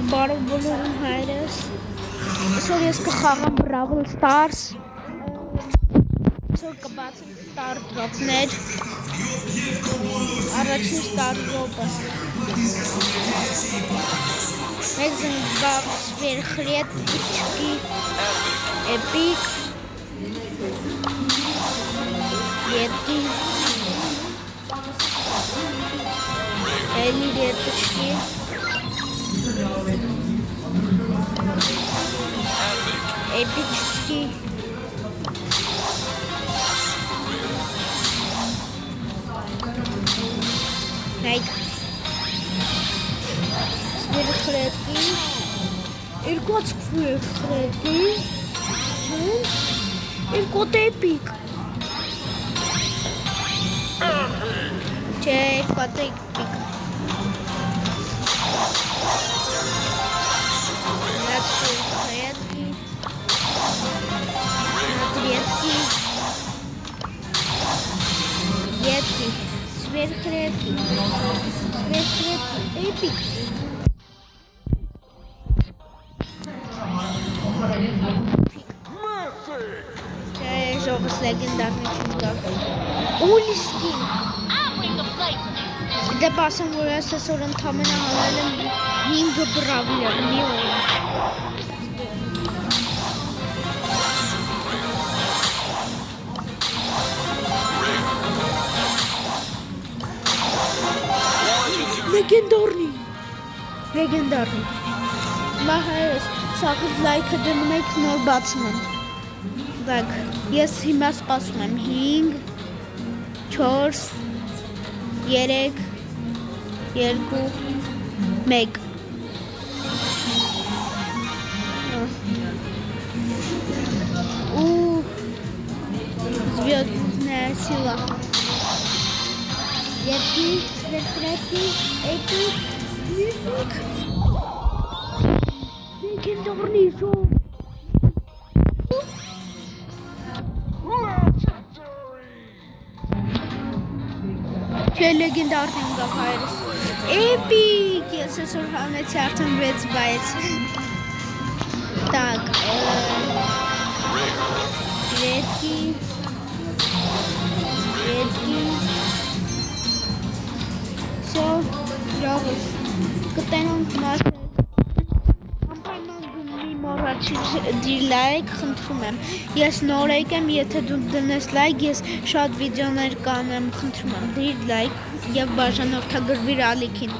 Բարև բոլորին հայրս, այսօր ես կխաղամ Brawl Stars, այսօր կբացեմ Star Drop-ներ, առաջին Star Drop-ը, մեկ զնգավ սվերխրետիչկի Epic, Yeti, Էլի Yeti-չկի, Epic-չկի, Մեկ սվերխրետի, երկոց սվերխրետի, երկոտ Epic, չէ, երկոտ Epic, Yeti, сверхредкий, Epic. Жопа с легендарным чудом. Улиски. Դե բասեմ, որ ես այսօր ընդամենը հանել եմ 5 բրավլեր, մի օր։ Լեգենդարնի։ Մահերս, սաղից լայքը դնում եք նոր բացում եմ։ Դակ, ես հիմա սպասում եմ 5, 4, 3, 2, 1 Звездная сила Yeti, сверхредкий, Epic, легендарный шоу Չէ լեգենդարն եմ գավ հայրս Epic, ես այսօր հանեցի արդեն 6 բայց Так, Redki Всё, ջավս կտենոնք մասը Անպայման գնի մոռացի լայք խնդրում եմ Ես նոր եկեմ, եթե դու դնես լայք, ես շատ վիդեոներ կանեմ խնդրում եմ դիր լայք և բաժանորդագրվիր ալիքին